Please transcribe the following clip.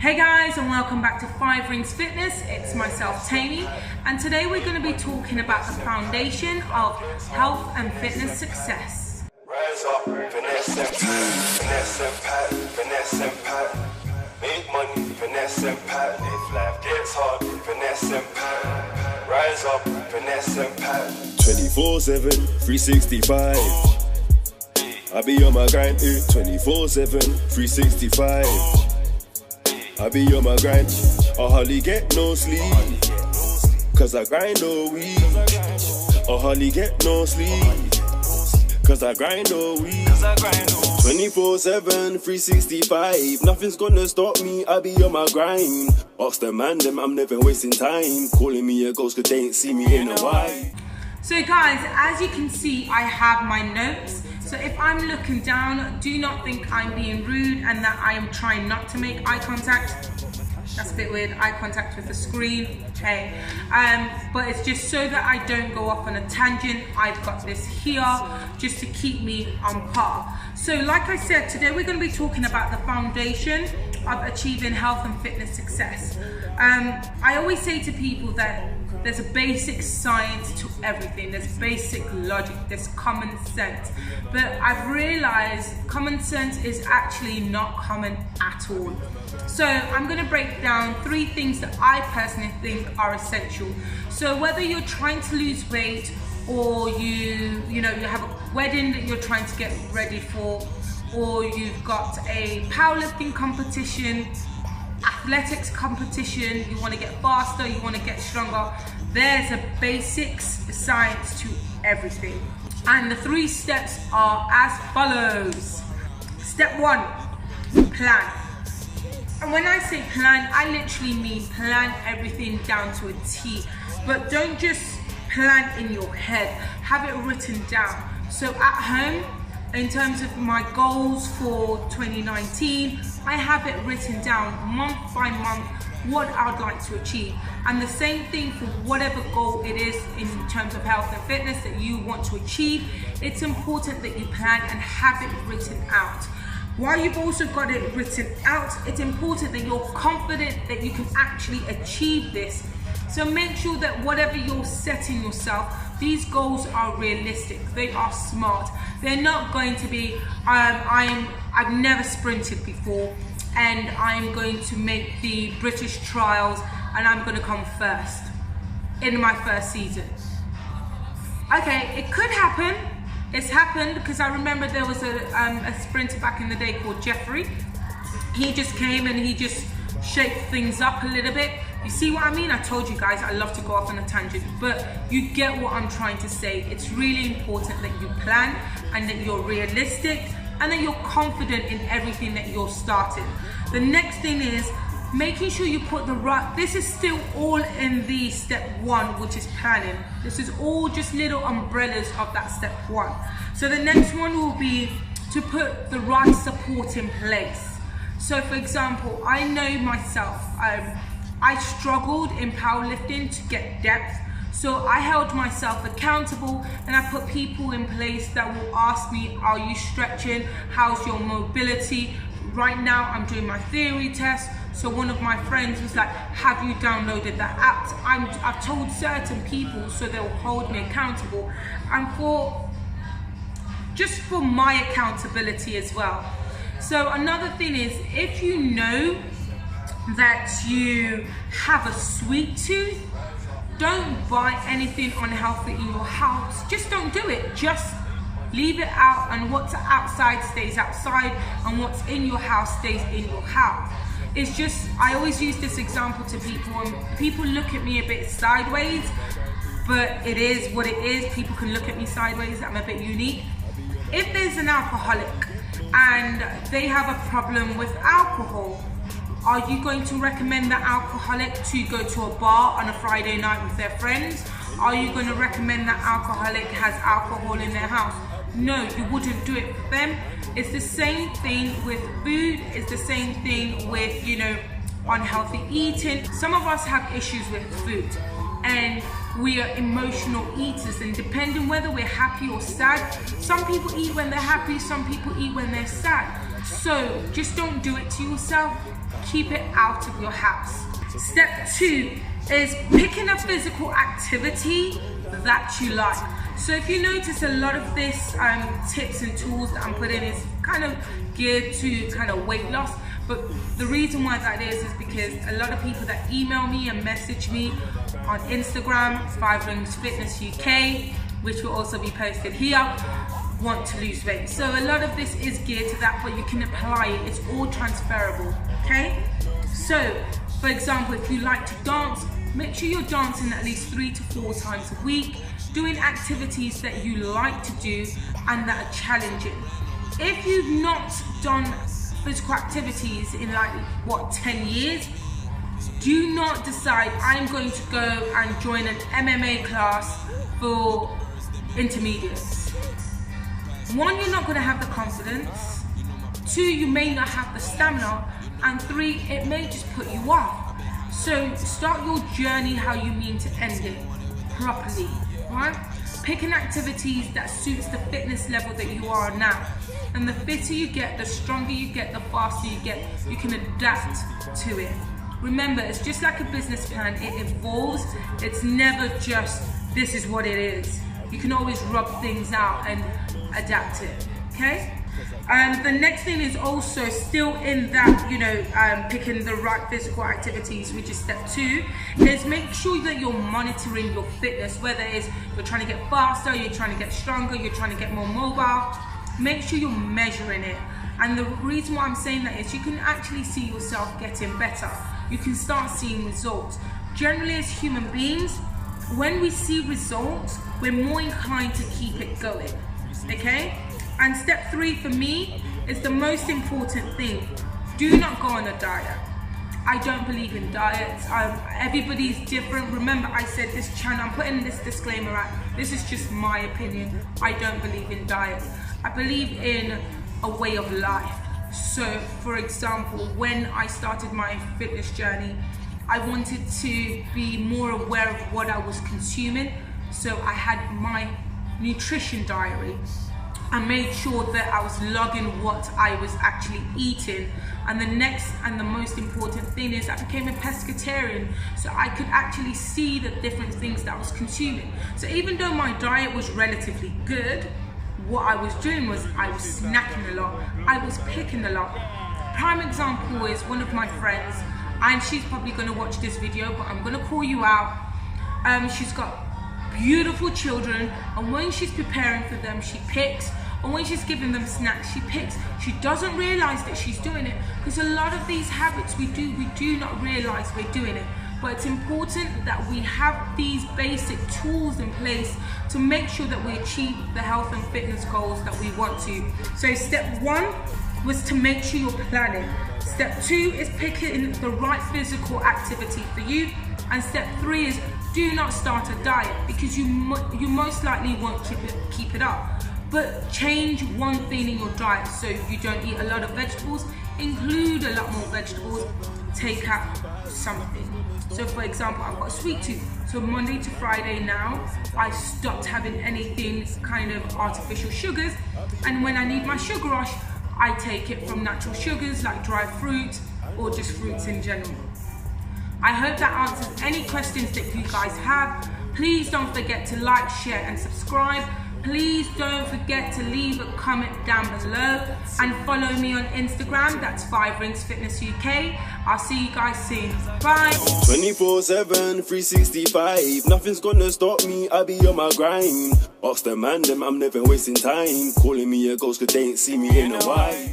Hey guys, and welcome back to 5 Rings Fitness. It's myself, Temi, and today we're going to be talking about the foundation of health and fitness success. Rise up, finesse and pat, finesse and pat. Make money, finesse and pat. If life gets hard, finesse and pat. Rise up, finesse and pat. 24/7, 365. I be on my grind, 24/7, 365. I be on my grind, I hardly get no sleep, cause I grind all week. I hardly get no sleep, cause I grind all week. 24/7, 365, nothing's gonna stop me, I be on my grind. Ask the man, them I'm never wasting time. Calling me a ghost cause they ain't see me in a while. So guys, as you can see, I have my notes. So if I'm looking down, do not think I'm being rude and that I am trying not to make eye contact. That's a bit weird, eye contact with the screen, okay. But it's just so that I don't go off on a tangent. I've got this here just to keep me on par. So like I said, today we're going to be talking about the foundation of achieving health and fitness success. I always say to people that there's a basic science to everything. There's basic logic, there's common sense. But I've realized common sense is actually not common at all. So I'm gonna break down 3 things that I personally think are essential. So whether you're trying to lose weight or you have a wedding that you're trying to get ready for, or you've got a powerlifting competition, athletics competition, you want to get faster, you want to get stronger, there's a basics science to everything. And the 3 steps are as follows. Step 1, plan. And when I say plan, I literally mean plan everything down to a T. But don't just plan in your head, have it written down. So at home, in terms of my goals for 2019, I have it written down month by month what I'd like to achieve. And the same thing for whatever goal it is in terms of health and fitness that you want to achieve. It's important that you plan and have it written out. While you've also got it written out, it's important that you're confident that you can actually achieve this. So make sure that whatever you're setting yourself, these goals are realistic, they are smart. They're not going to be, I've never sprinted before and I'm going to make the British trials and I'm going to come first in my first season. Okay, it could happen. It's happened because I remember there was a sprinter back in the day called Jeffrey. He just came and he just shaped things up a little bit. You see what I mean? I told you guys I love to go off on a tangent, but you get what I'm trying to say. It's really important that you plan and that you're realistic and that you're confident in everything that you're starting. The next thing is making sure you put the right, this is still all in the step 1, which is planning. This is all just little umbrellas of that step 1. So the next one will be to put the right support in place. So for example, I know myself, I struggled in powerlifting to get depth. So I held myself accountable and I put people in place that will ask me, are you stretching? How's your mobility? Right now I'm doing my theory test. So one of my friends was like, have you downloaded that app? I've told certain people so they'll hold me accountable. And just for my accountability as well. So another thing is, if you know that you have a sweet tooth, don't buy anything unhealthy in your house. Just don't do it. Just leave it out, and what's outside stays outside and what's in your house stays in your house. It's just, I always use this example to people and people look at me a bit sideways, but it is what it is. People can look at me sideways, I'm a bit unique. If there's an alcoholic and they have a problem with alcohol, are you going to recommend that alcoholic to go to a bar on a Friday night with their friends? Are you going to recommend that alcoholic has alcohol in their house? No, you wouldn't do it for them. It's the same thing with food. It's the same thing with, unhealthy eating. Some of us have issues with food and we are emotional eaters, and depending whether we're happy or sad, some people eat when they're happy, some people eat when they're sad. So just don't do it to yourself. Keep it out of your house. Step 2 is picking a physical activity that you like. So if you notice, a lot of this tips and tools that I'm putting is kind of geared to kind of weight loss. But the reason why that is because a lot of people that email me and message me on Instagram, 5 Rings Fitness UK, which will also be posted here, want to lose weight. So a lot of this is geared to that, but you can apply it. It's all transferable, okay? So, for example, if you like to dance, make sure you're dancing at least 3 to 4 times a week, doing activities that you like to do and that are challenging. If you've not done physical activities in 10 years, do not decide I'm going to go and join an MMA class for intermediates. 1, you're not going to have the confidence. 2, you may not have the stamina. And 3, it may just put you off. So start your journey how you mean to end it properly, right? Picking activities that suits the fitness level that you are now. And the fitter you get, the stronger you get, the faster you get, you can adapt to it. Remember, it's just like a business plan, it evolves. It's never just, this is what it is. You can always rub things out and adapt it, okay? And the next thing is also still in that, picking the right physical activities, which is step 2, is make sure that you're monitoring your fitness, whether it's you're trying to get faster, you're trying to get stronger, you're trying to get more mobile. Make sure you're measuring it. And the reason why I'm saying that is you can actually see yourself getting better. You can start seeing results. Generally, as human beings, when we see results, we're more inclined to keep it going, okay? And step 3 for me is the most important thing. Do not go on a diet. I don't believe in diets. Everybody's different. Remember, I said this channel, I'm putting this disclaimer out. This is just my opinion. I don't believe in diets. I believe in a way of life. So, for example, when I started my fitness journey, I wanted to be more aware of what I was consuming. So I had my nutrition diary. I made sure that I was logging what I was actually eating. And the next and the most important thing is I became a pescatarian, so I could actually see the different things that I was consuming. So even though my diet was relatively good, what I was doing was I was snacking a lot. I was picking a lot. Prime example is one of my friends, and she's probably going to watch this video, but I'm going to call you out. She's got beautiful children, and when she's preparing for them, she picks. And when she's giving them snacks, she picks. She doesn't realize that she's doing it, because a lot of these habits we do not realize we're doing it. But it's important that we have these basic tools in place to make sure that we achieve the health and fitness goals that we want to. So step 1 was to make sure you're planning. Step 2 is picking the right physical activity for you. And step 3 is do not start a diet, because you most likely won't keep it up. But change one thing in your diet. So you don't eat a lot of vegetables, include a lot more vegetables, take out something. So for example, I've got a sweet tooth. So Monday to Friday now, I stopped having anything kind of artificial sugars. And when I need my sugar rush, I take it from natural sugars like dry fruit or just fruits in general. I hope that answers any questions that you guys have. Please don't forget to like, share and subscribe. Please don't forget to leave a comment down below and follow me on Instagram. That's 5 Rings Fitness UK. I'll see you guys soon. Bye. 24/7, 365. Nothing's gonna stop me. I be on my grind. Ask the man, them I'm never wasting time. Calling me a ghost 'cause they ain't see me in a while.